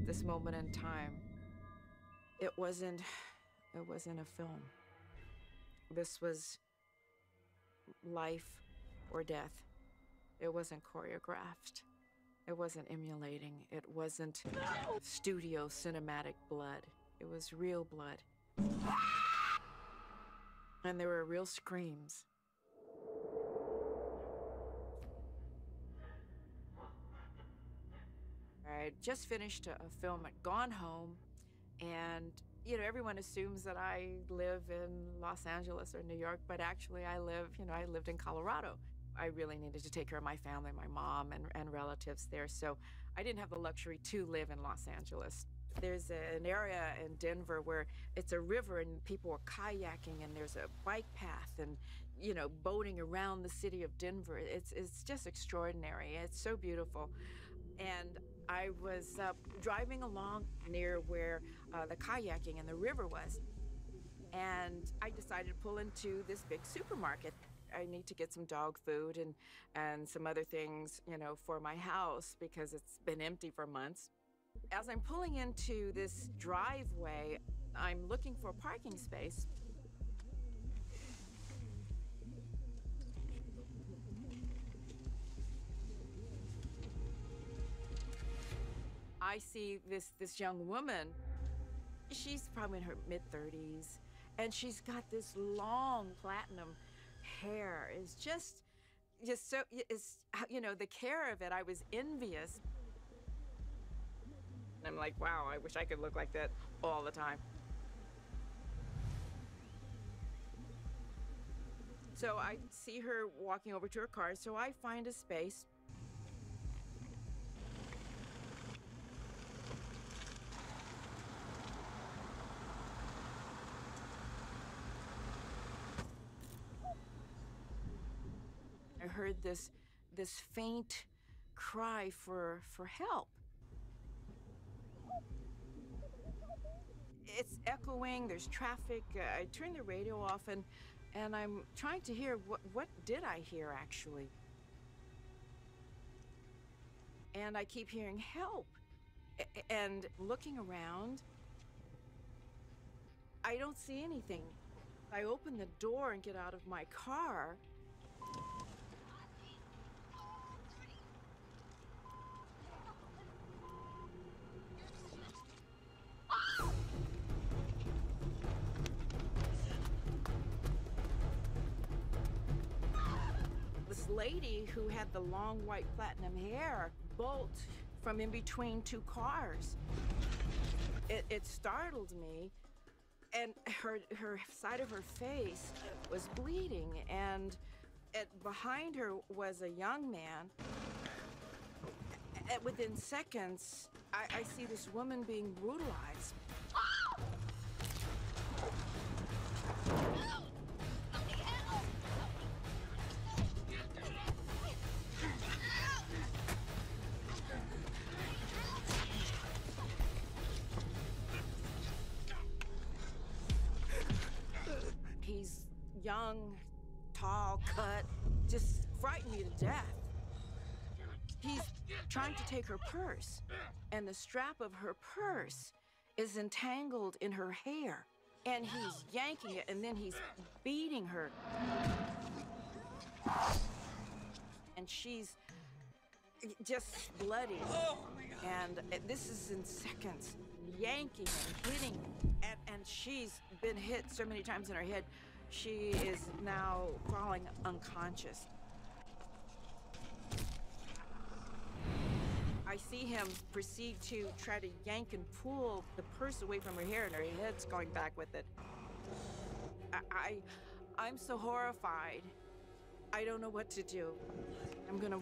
this moment in time. It wasn't, it wasn't a film. This was life or death. It wasn't choreographed. It wasn't emulating. It wasn't studio cinematic blood. It was real blood. And there were real screams. I just finished a film at Gone Home, and everyone assumes that I live in Los Angeles or New York, but actually I lived in Colorado. I really needed to take care of my family, my mom and relatives there, so I didn't have the luxury to live in Los Angeles. There's an area in Denver where it's a river and people are kayaking and there's a bike path and, boating around the city of Denver. It's just extraordinary. It's so beautiful. And I was driving along near where the kayaking and the river was, and I decided to pull into this big supermarket. I need to get some dog food and some other things, for my house because it's been empty for months. As I'm pulling into this driveway, I'm looking for a parking space. I see this young woman. She's probably in her mid-30s, and she's got this long platinum hair. It's just so, the care of it, I was envious. I'm like, wow, I wish I could look like that all the time. So I see her walking over to her car, so I find a space. I heard this faint cry for help. It's echoing, there's traffic. I turn the radio off and I'm trying to hear what did I hear actually? And I keep hearing help. And looking around, I don't see anything. I open the door and get out of my car. This lady who had the long white platinum hair bolt from in between two cars. It startled me, and her side of her face was bleeding, and behind her was a young man. Within seconds, I see this woman being brutalized. He's young, tall, cut, just frightened me to death. He's trying to take her purse, and the strap of her purse is entangled in her hair, and he's yanking it, and then he's beating her. And she's just bloody. Oh my God. And this is in seconds, yanking and hitting, and she's been hit so many times in her head, she is now falling unconscious. I see him proceed to try to yank and pull the purse away from her hair, and her head's going back with it. I'm so horrified. I don't know what to do. I'm gonna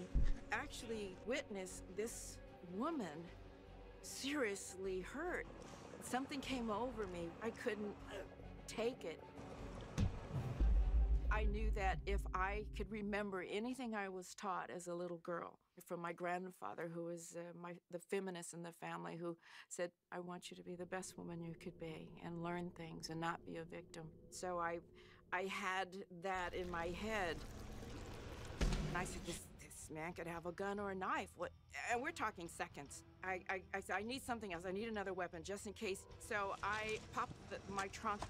actually witness this woman seriously hurt. Something came over me. I couldn't take it. I knew that if I could remember anything I was taught as a little girl from my grandfather, who was the feminist in the family, who said, I want you to be the best woman you could be and learn things and not be a victim. So I had that in my head. And I said, this man could have a gun or a knife. and we're talking seconds. I said, I need something else. I need another weapon just in case. So I popped my trunk.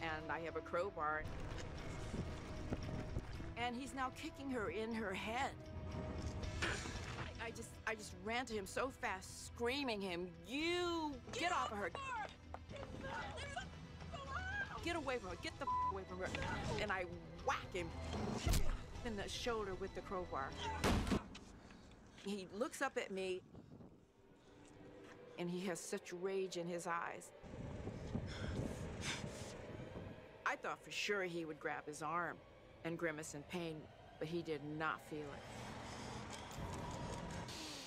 And I have a crowbar. And he's now kicking her in her head. I just ran to him so fast, screaming him, "You get off of her! Get away from her! Get the away from her!" And I whack him in the shoulder with the crowbar. He looks up at me, and he has such rage in his eyes. I thought for sure he would grab his arm and grimace in pain, but he did not feel it.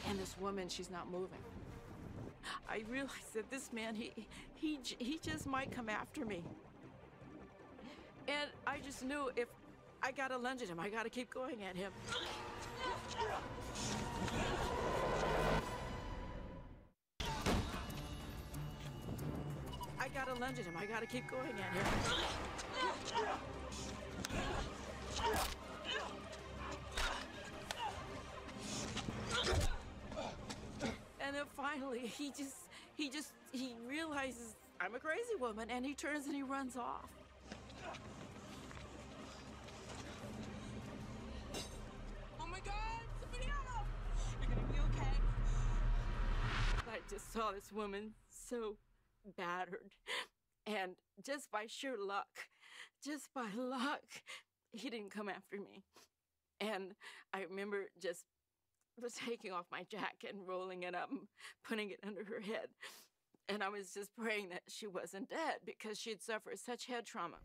And this woman, she's not moving. I realized that this man, he just might come after me. And I just knew if I gotta lunge at him, I gotta keep going at him. I gotta lunge at him, I gotta keep going at him. And then finally, he realizes I'm a crazy woman, and he turns and he runs off. Oh my God, somebody help! You're gonna be okay. I just saw this woman so battered, and just by sheer luck, he didn't come after me. And I remember just taking off my jacket and rolling it up and putting it under her head. And I was just praying that she wasn't dead because she'd suffered such head trauma.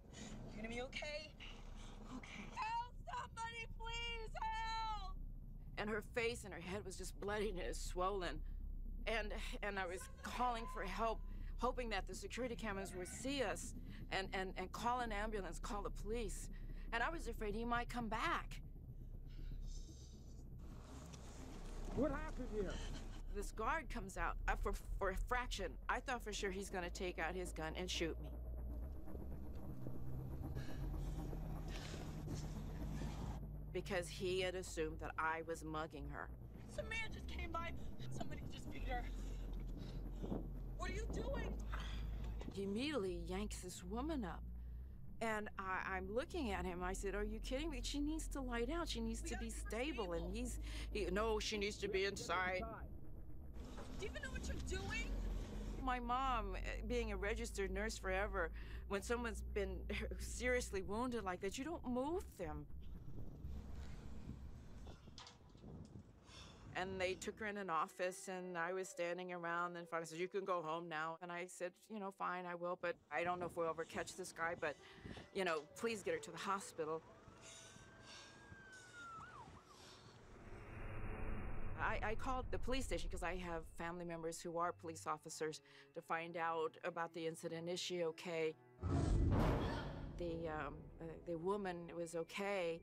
You're gonna be okay? Okay. Help, somebody, please, help! And her face and her head was just bloody and it was swollen. And I was calling for help, hoping that the security cameras would see us and call an ambulance, call the police. And I was afraid he might come back. What happened here? This guard comes out for a fraction. I thought for sure he's gonna take out his gun and shoot me. Because he had assumed that I was mugging her. Some man just came by. Somebody just beat her. What are you doing? He immediately yanks this woman up. And I'm looking at him. I said, "Are you kidding me? She needs to lie down. She needs to be stable." And no, she needs to be inside. Do you even know what you're doing? My mom, being a registered nurse forever, when someone's been seriously wounded like that, you don't move them. And they took her in an office, and I was standing around, and finally said, "You can go home now." And I said, "Fine, I will, but I don't know if we'll ever catch this guy, but, please get her to the hospital." I called the police station because I have family members who are police officers to find out about the incident. Is she okay? The woman was okay.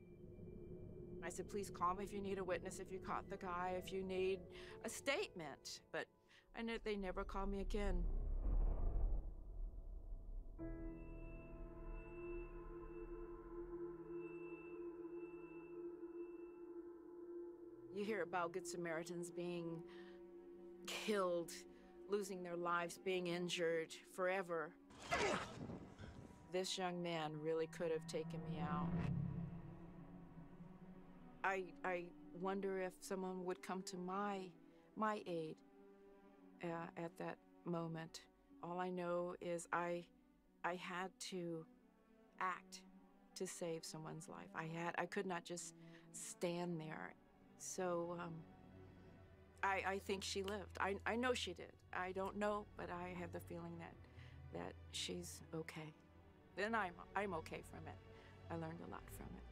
I said, "Please call me if you need a witness, if you caught the guy, if you need a statement." But I know they never called me again. You hear about Good Samaritans being killed, losing their lives, being injured forever. This young man really could have taken me out. I wonder if someone would come to my aid at that moment. All I know is I had to act to save someone's life. I could not just stand there. So I think she lived. I know she did. I don't know, but I have the feeling that she's okay. And I'm okay from it. I learned a lot from it.